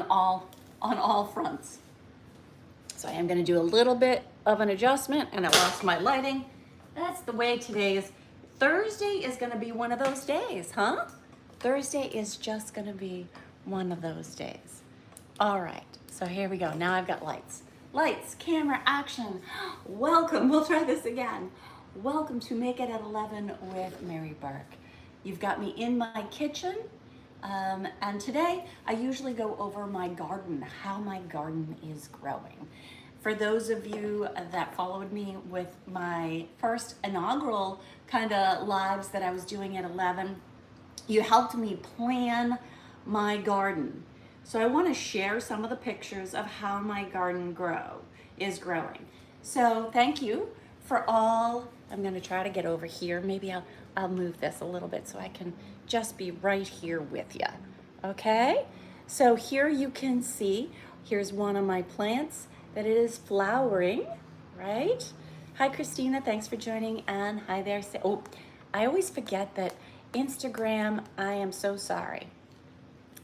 on all fronts. So I am going to do a little bit of an adjustment, and I lost my lighting. That's the way today is. Thursday is going to be one of those days, huh? Thursday is just going to be one of those days. All right, so here we go. Now I've got lights. Lights, camera, action. Welcome, we'll try this again. Welcome to Make It at 11 with Mary Burke. You've got me in my kitchen, and today I usually go over my garden, how my garden is growing. For those of you that followed me with my first inaugural kind of lives that I was doing at 11, you helped me plan my garden. So I want to share some of the pictures of how my garden is growing. So thank you for all. I'm going to try to get over here. Maybe I'll move this a little bit so I can just be right here with you. Okay? So here you can see, here's one of my plants that it is flowering, right? Hi, Christina. Thanks for joining. And hi there. Oh, I always forget that Instagram, I am so sorry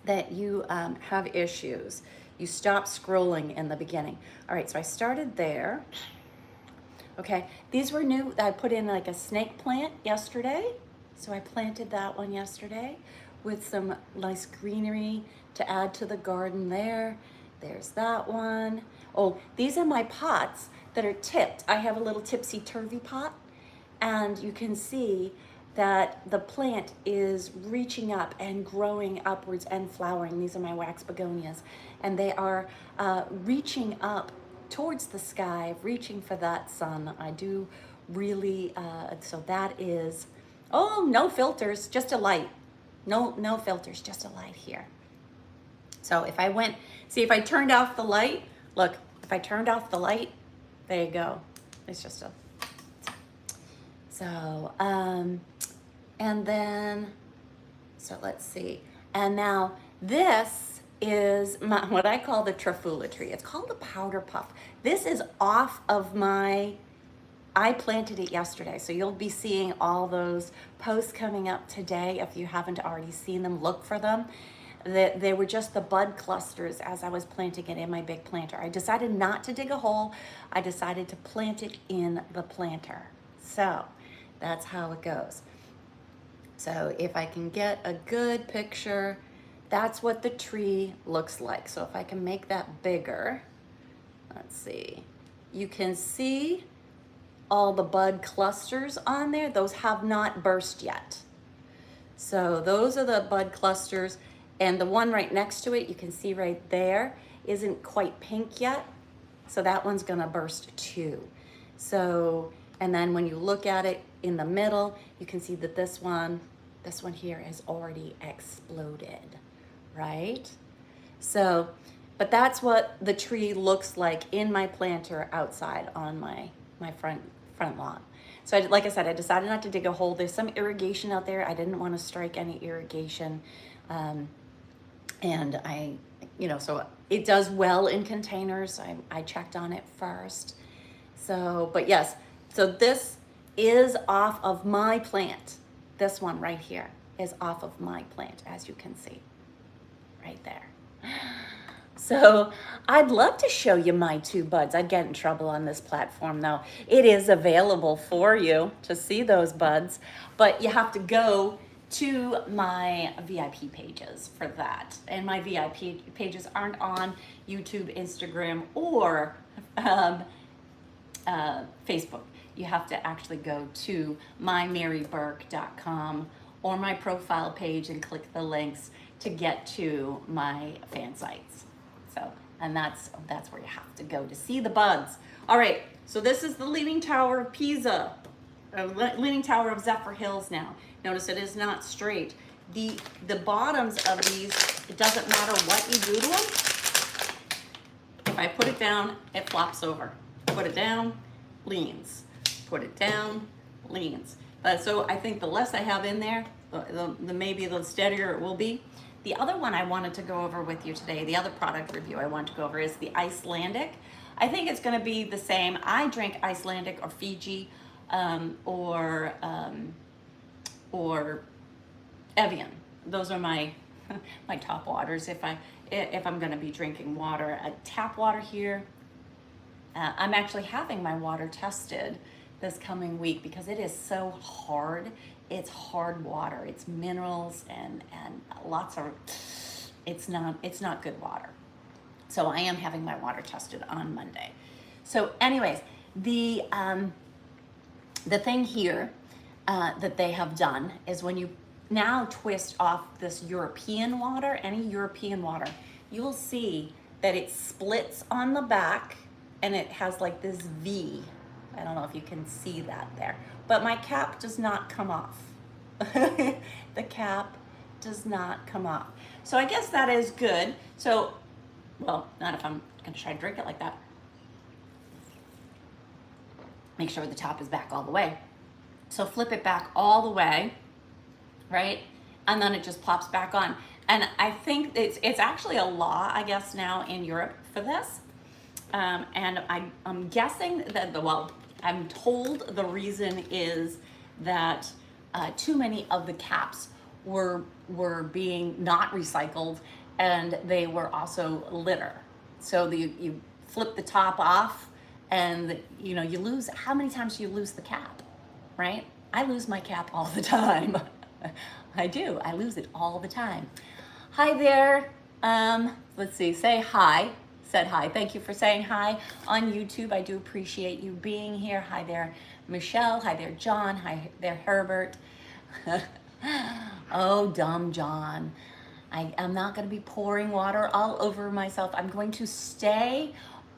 that you have issues. You stop scrolling in the beginning. All right, so I started there. Okay, these were new. I put in like a snake plant yesterday. So I planted that one yesterday with some nice greenery to add to the garden there. There's that one. Oh, these are my pots that are tipped. I have a little tipsy-turvy pot, and you can see that the plant is reaching up and growing upwards and flowering. These are my wax begonias, and they are reaching up towards the sky, reaching for that sun. I do really, so that is, oh, no filters, just a light. No filters, just a light here. So if I went, see if I turned off the light, look, if I turned off the light, there you go. It's just a, so, and then, so let's see. And now this is what I call the trifula tree. It's called the powder puff. This is off of I planted it yesterday. So you'll be seeing all those posts coming up today. If you haven't already seen them, look for them. They were just the bud clusters as I was planting it in my big planter. I decided not to dig a hole. I decided to plant it in the planter. So that's how it goes. So if I can get a good picture, that's what the tree looks like. So if I can make that bigger, let's see. You can see all the bud clusters on there. Those have not burst yet. So those are the bud clusters. And the one right next to it, you can see right there, isn't quite pink yet. So that one's gonna burst too. So, and then when you look at it in the middle, you can see that this one here has already exploded, right? So, but that's what the tree looks like in my planter outside on my front lawn. So like I said, I decided not to dig a hole. There's some irrigation out there. I didn't want to strike any irrigation. And so it does well in containers. I checked on it first. So, but yes, so this is off of my plant. This one right here is off of my plant, as you can see, right there. So I'd love to show you my two buds. I'd get in trouble on this platform though. It is available for you to see those buds, but you have to go to my VIP pages for that. And my VIP pages aren't on YouTube, Instagram, or Facebook. You have to actually go to TheMaryBurke.com or my profile page and click the links to get to my fan sites. So, and that's where you have to go to see the buds. All right, so this is the Leaning Tower of Pisa, Leaning Tower of Zephyr Hills now. Notice it is not straight. The bottoms of these, it doesn't matter what you do to them. If I put it down, it flops over. Put it down, leans. Put it down, leans. So I think the less I have in there, maybe the steadier it will be. The other one I wanted to go over with you today, the other product review I want to go over is the Icelandic. I think it's going to be the same. I drink Icelandic or Fiji or Evian. Those are my top waters. if I'm gonna be drinking water. Tap water here. I'm actually having my water tested this coming week because it is so hard. It's hard water. It's minerals and lots of, it's not good water. So I am having my water tested on Monday. So anyways, the thing here that they have done is when you now twist off this European water, any European water, you'll see that it splits on the back and it has like this V. I don't know if you can see that there, but my cap does not come off. The cap does not come off. So I guess that is good. So, well, not if I'm gonna try to drink it like that. Make sure the top is back all the way. So flip it back all the way, right? And then it just pops back on. And I think it's actually a law, I guess, now in Europe for this. And I'm guessing that, well, I'm told the reason is that too many of the caps were being not recycled, and they were also litter. So you flip the top off, and you lose. How many times do you lose the cap, right? I lose my cap all the time. I do. I lose it all the time. Hi there. Let's see. Say hi. Said hi. Thank you for saying hi on YouTube. I do appreciate you being here. Hi there, Michelle. Hi there, John. Hi there, Herbert. Oh, dumb John. I'm not going to be pouring water all over myself. I'm going to stay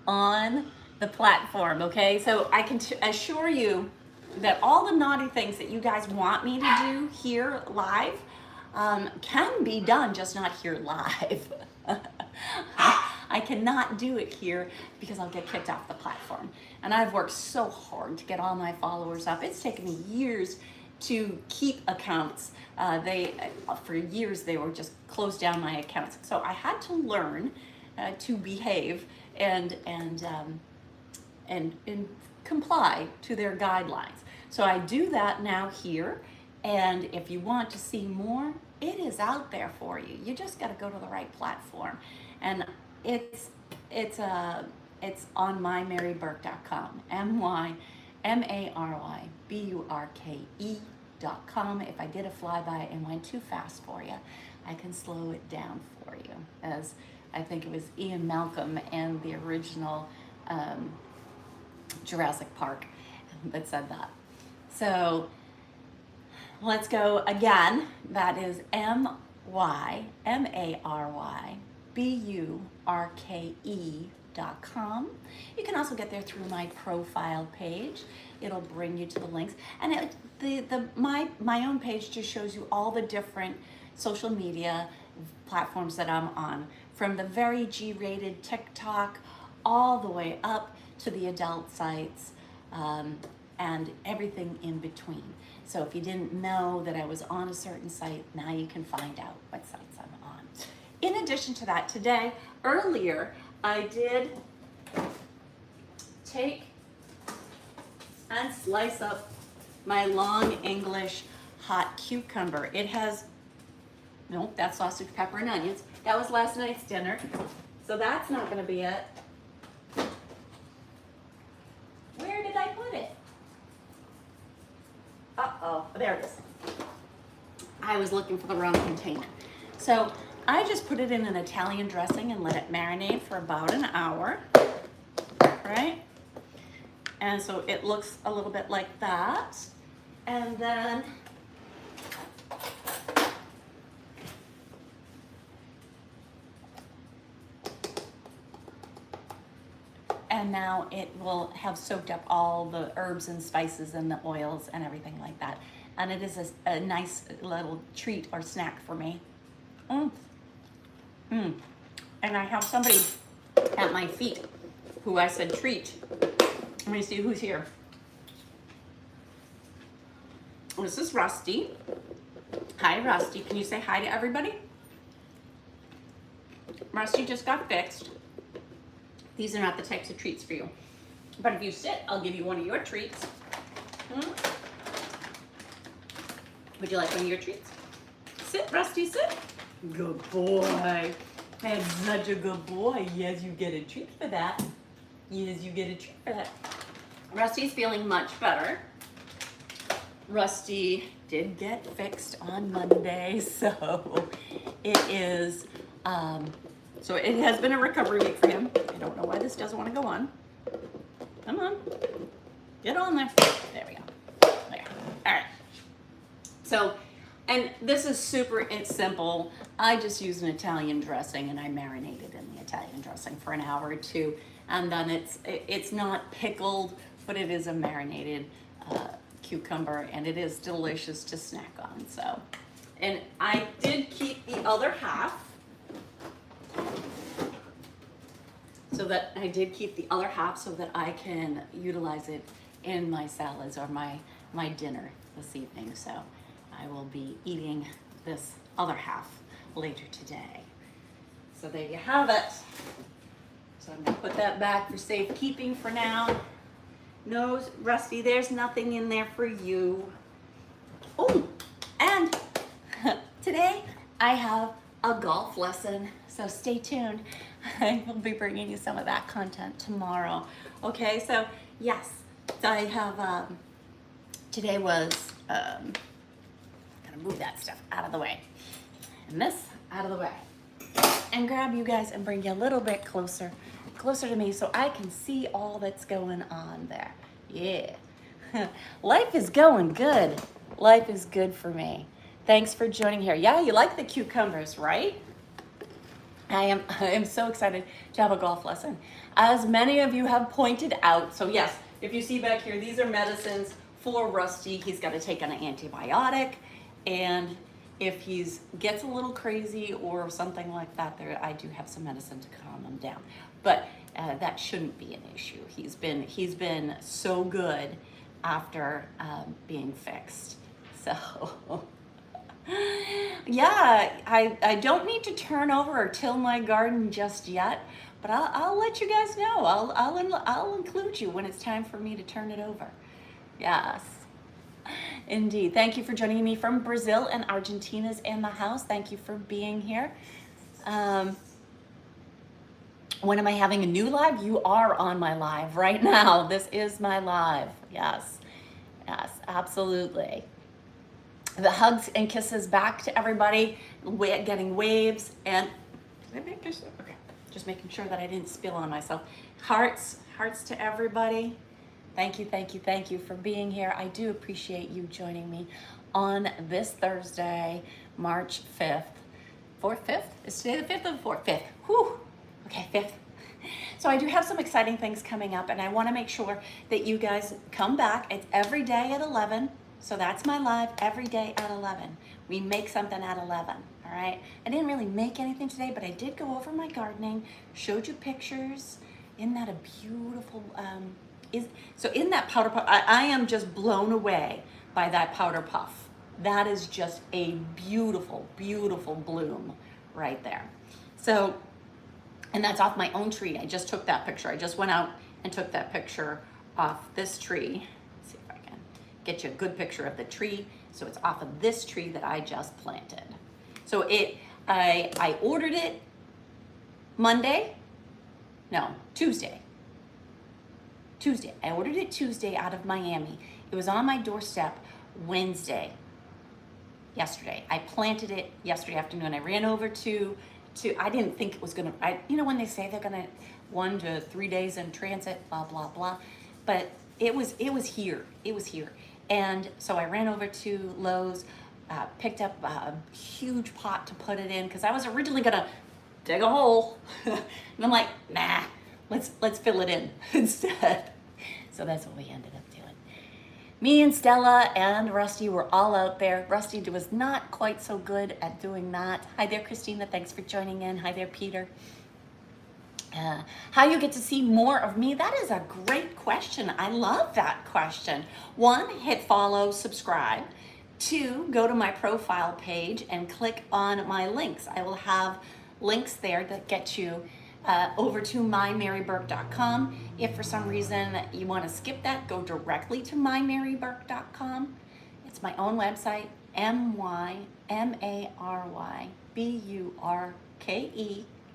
on the platform, okay? So I can assure you that all the naughty things that you guys want me to do here live can be done, just not here live. I cannot do it here because I'll get kicked off the platform. And I've worked so hard to get all my followers up. It's taken me years to keep accounts. For years they were just closed down my accounts. So I had to learn to behave and comply to their guidelines. So I do that now here. And if you want to see more, it is out there for you. You just got to go to the right platform. And it's on mymaryburke.com, mymaryburke.com. If I did a flyby and went too fast for you, I can slow it down for you, as I think it was Ian Malcolm and the original Jurassic Park that said that. So let's go again. That is mymaryburke.com. You can also get there through my profile page. It'll bring you to the links. And my own page just shows you all the different social media platforms that I'm on, from the very G-rated TikTok all the way up to the adult sites, and everything in between. So if you didn't know that I was on a certain site, now you can find out what sites I'm on. In addition to that, earlier, I did take and slice up my long English hot cucumber. It has, nope, that's sausage, pepper, and onions. That was last night's dinner, so that's not gonna be it. Where did I put it? Uh-oh, there it is. I was looking for the wrong container. So I just put it in an Italian dressing and let it marinate for about an hour, right? And so it looks a little bit like that. And then now it will have soaked up all the herbs and spices and the oils and everything like that. And it is a nice little treat or snack for me. And I have somebody at my feet who I said treat. Let me see who's here. This is Rusty. Hi, Rusty. Can you say hi to everybody? Rusty just got fixed. These are not the types of treats for you. But if you sit, I'll give you one of your treats. Would you like one of your treats? Sit, Rusty, sit. Good boy. That's such a good boy. Yes, you get a treat for that. Yes, you get a treat for that. Rusty's feeling much better. Rusty did get fixed on Monday, so it is, so it has been a recovery week for him. I don't know why this doesn't want to go on. Come on, get on there. There we go. There. All right. So, and this is super, it's simple. I just use an Italian dressing and I marinate it in the Italian dressing for an hour or two. And then it's not pickled, but it is a marinated cucumber, and it is delicious to snack on. So, and I did keep the other half. So that I can utilize it in my salads or my dinner this evening. So I will be eating this other half later today. So there you have it. So I'm gonna put that back for safekeeping for now. No, Rusty, there's nothing in there for you. Oh, and today I have a golf lesson, so stay tuned. I will be bringing you some of that content tomorrow. Okay, so yes, so I have, today was, gotta move that stuff out of the way. And this out of the way. And grab you guys and bring you a little bit closer to me so I can see all that's going on there. Yeah. Life is going good. Life is good for me. Thanks for joining here. Yeah, you like the cucumbers, right? I am so excited to have a golf lesson. As many of you have pointed out, so yes, if you see back here, these are medicines for Rusty. He's got to take an antibiotic, and if he gets a little crazy or something like that, I do have some medicine to calm him down. But that shouldn't be an issue. He's been so good after being fixed. So yeah, I don't need to turn over or till my garden just yet, but I'll let you guys know. I'll include you when it's time for me to turn it over. Yes. Indeed. Thank you for joining me from Brazil, and Argentina's in the house. Thank you for being here. When am I having a new live? You are on my live right now. This is my live. Yes. Yes, absolutely. The hugs and kisses back to everybody, getting waves, and did I make this? Okay. Just making sure that I didn't spill on myself. Hearts to everybody. Thank you for being here. I do appreciate you joining me on this Thursday, March 5th. 5th? Is today the 5th or the 4th? 5th. Whew. Okay, 5th. So I do have some exciting things coming up, and I want to make sure that you guys come back. It's every day at 11. So that's my live every day at 11. We make something at 11, all right? I didn't really make anything today, but I did go over my gardening, showed you pictures. Isn't that a beautiful, so in that powder puff, I am just blown away by that powder puff. That is just a beautiful, beautiful bloom right there. So, and that's off my own tree. I just took that picture. I just went out and took that picture off this tree. Let's see if I can get you a good picture of the tree. So it's off of this tree that I just planted. So I ordered it Tuesday. I ordered it Tuesday out of Miami. It was on my doorstep Wednesday, yesterday. I planted it yesterday afternoon. I ran over to I didn't think it was gonna, when they say they're gonna 1 to 3 days in transit, blah, blah, blah. But it was here. And so I ran over to Lowe's, picked up a huge pot to put it in, because I was originally gonna dig a hole. And I'm like, nah, let's fill it in instead. So that's what we ended up doing. Me and Stella and Rusty were all out there. Rusty was not quite so good at doing that. Hi there, Christina. Thanks for joining in. Hi there, Peter. How you get to see more of me? That is a great question. I love that question. 1, hit follow, subscribe. 2, go to my profile page and click on my links. I will have links there that get you over to TheMaryBurke.com. If for some reason you want to skip that, go directly to TheMaryBurke.com. It's my own website, MaryBurke.com.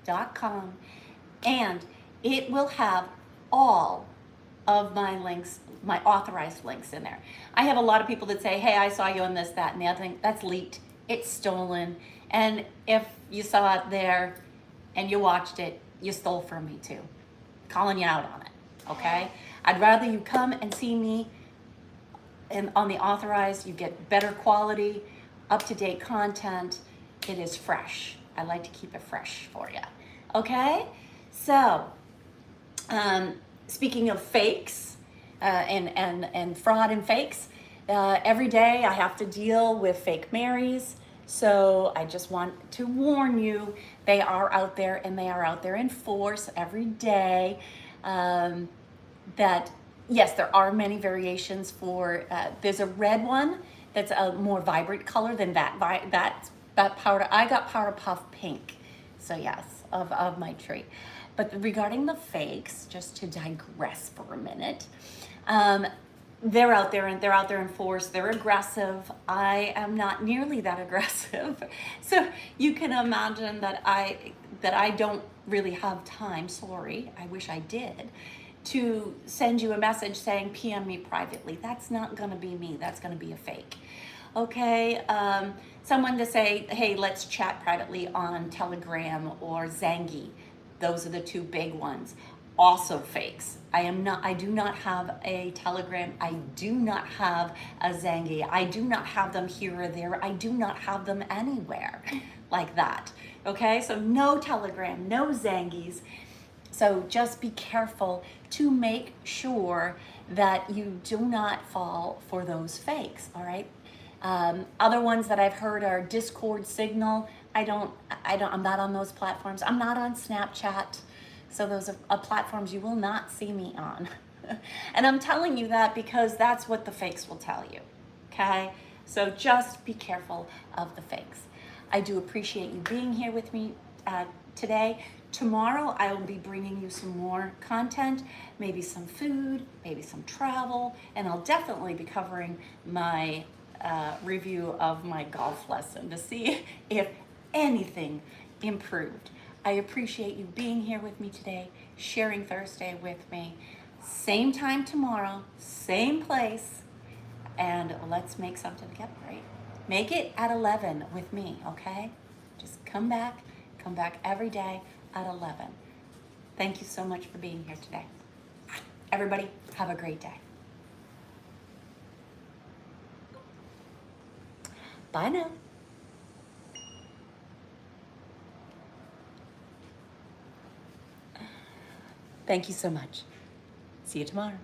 TheMaryBurke.com, and it will have all of my links, my authorized links in there. I have a lot of people that say, hey, I saw you on this, that, and the other thing. That's leaked. It's stolen. And if you saw it there and you watched it, you stole from me too. Calling you out on it, okay? I'd rather you come and see me and on the authorized. You get better quality, up-to-date content. It is fresh. I like to keep it fresh for you, okay? So, speaking of fakes and fraud and fakes, every day I have to deal with fake Marys. So I just want to warn you, they are out there, and they are out there in force every day. That yes, there are many variations for. There's a red one that's a more vibrant color than that powder. I got Powder Puff Pink, so yes, of my tree. But regarding the fakes, just to digress for a minute, they're out there, and they're out there in force. They're aggressive. I am not nearly that aggressive. So you can imagine that I don't really have time, sorry, I wish I did, to send you a message saying PM me privately. That's not gonna be me, that's gonna be a fake. Okay, someone to say, hey, let's chat privately on Telegram or Zangi. Those are the two big ones. Also fakes. I do not have a Telegram. I do not have a Zangi. I do not have them here or there. I do not have them anywhere like that. Okay, so no Telegram, no Zangis. So just be careful to make sure that you do not fall for those fakes, all right? Other ones that I've heard are Discord, Signal. I'm not on those platforms. I'm not on Snapchat. So those are platforms you will not see me on. And I'm telling you that because that's what the fakes will tell you, okay? So just be careful of the fakes. I do appreciate you being here with me today. Tomorrow I will be bringing you some more content, maybe some food, maybe some travel, and I'll definitely be covering my review of my golf lesson to see if anything improved. I appreciate you being here with me today, sharing Thursday with me. Same time tomorrow, same place, and let's make something together, right? Make it at 11 with me, okay? Just come back every day at 11. Thank you so much for being here today. Everybody, have a great day. Bye now. Thank you so much. See you tomorrow.